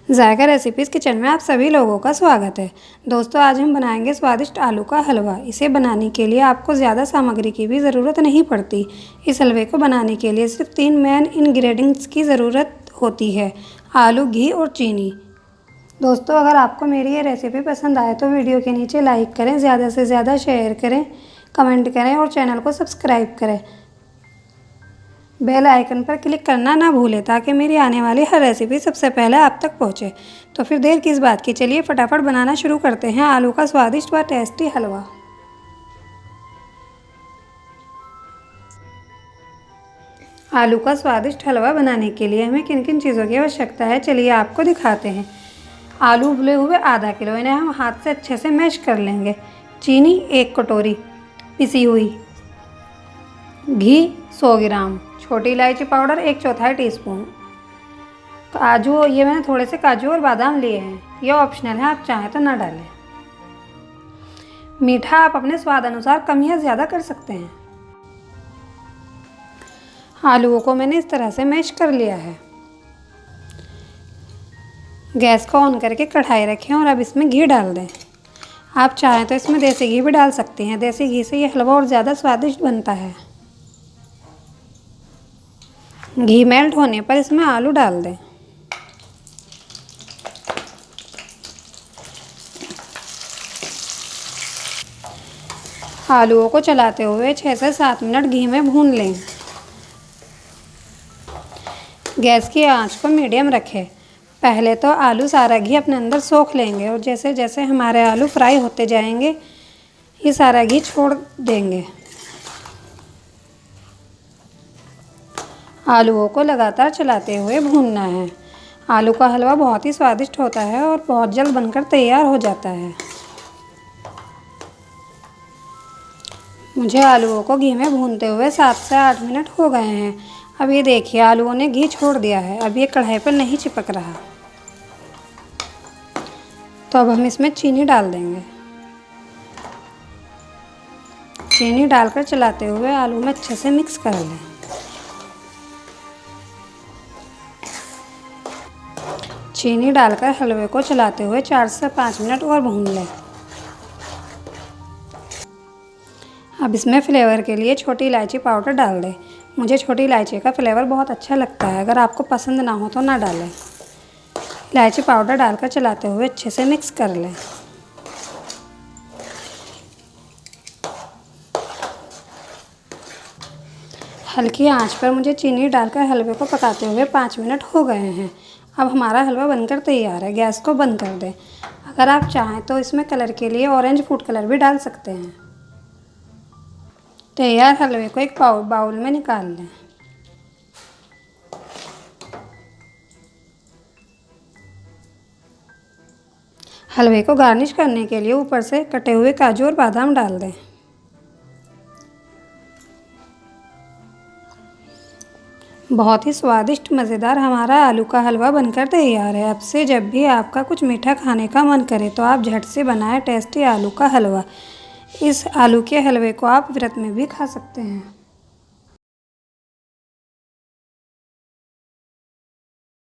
जायका recipes kitchen में आप सभी लोगों का स्वागत है। दोस्तों, आज हम बनाएंगे स्वादिष्ट आलू का हलवा। इसे बनाने के लिए आपको ज़्यादा सामग्री की भी ज़रूरत नहीं पड़ती। इस हलवे को बनाने के लिए सिर्फ 3 मेन इंग्रेडिएंट्स की ज़रूरत होती है: आलू, घी और चीनी। दोस्तों, अगर आपको मेरी ये रेसिपी पसंद आए तो वीडियो के नीचे लाइक करें, ज़्यादा से ज़्यादा शेयर करें, कमेंट करें और चैनल को सब्सक्राइब करें। बेल आइकन पर क्लिक करना ना भूलें ताकि मेरी आने वाली हर रेसिपी सबसे पहले आप तक पहुंचे। तो फिर देर किस बात की, चलिए फटाफट बनाना शुरू करते हैं आलू का स्वादिष्ट व टेस्टी हलवा। आलू का स्वादिष्ट हलवा बनाने के लिए हमें किन किन चीज़ों की आवश्यकता है, चलिए आपको दिखाते हैं। आलू उबले हुए आधा किलो, इन्हें हम हाथ से अच्छे से मैश कर लेंगे। चीनी 1 कटोरी पिसी हुई, घी 100 ग्राम, छोटी इलायची पाउडर 1/4 टीस्पून, काजू, ये मैंने थोड़े से काजू और बादाम लिए हैं, ये ऑप्शनल है, आप चाहें तो ना डालें। मीठा आप अपने स्वाद अनुसार कम या ज़्यादा कर सकते हैं। आलूओं को मैंने इस तरह से मैश कर लिया है। गैस को ऑन करके कढ़ाई रखें और अब इसमें घी डाल दें। आप चाहें तो इसमें देसी घी भी डाल सकते हैं। देसी घी से ये हलवा और ज़्यादा स्वादिष्ट बनता है। घी मेल्ट होने पर इसमें आलू डाल दें। आलूओं को चलाते हुए 6 से 7 मिनट घी में भून लें। गैस की आंच को मीडियम रखें। पहले तो आलू सारा घी अपने अंदर सोख लेंगे और जैसे जैसे हमारे आलू फ्राई होते जाएंगे ये सारा घी छोड़ देंगे। आलूओं को लगातार चलाते हुए भूनना है। आलू का हलवा बहुत ही स्वादिष्ट होता है और बहुत जल्द बनकर तैयार हो जाता है। मुझे आलूओं को घी में भूनते हुए 7 से 8 मिनट हो गए हैं। अब ये देखिए, आलूओं ने घी छोड़ दिया है। अब ये कढ़ाई पर नहीं चिपक रहा। तो अब हम इसमें चीनी डाल देंगे। चीनी डालकर चलाते हुए आलू में अच्छे से मिक्स कर लें। चीनी डालकर हलवे को चलाते हुए 4 से 5 मिनट और भून लें। अब इसमें फ्लेवर के लिए छोटी इलायची पाउडर डाल दें। मुझे छोटी इलायची का फ्लेवर बहुत अच्छा लगता है, अगर आपको पसंद ना हो तो ना डालें। इलायची पाउडर डालकर चलाते हुए अच्छे से मिक्स कर लें। हल्की आंच पर मुझे चीनी डालकर हलवे को पकाते हुए 5 मिनट हो गए हैं। अब हमारा हलवा बनकर तैयार है। गैस को बंद कर दें। अगर आप चाहें तो इसमें कलर के लिए ऑरेंज फूड कलर भी डाल सकते हैं। तैयार हलवे को एक बाउल में निकाल लें। हलवे को गार्निश करने के लिए ऊपर से कटे हुए काजू और बादाम डाल दें। बहुत ही स्वादिष्ट मज़ेदार हमारा आलू का हलवा बनकर तैयार है। अब से जब भी आपका कुछ मीठा खाने का मन करे तो आप झट से बनाएं टेस्टी आलू का हलवा। इस आलू के हलवे को आप व्रत में भी खा सकते हैं।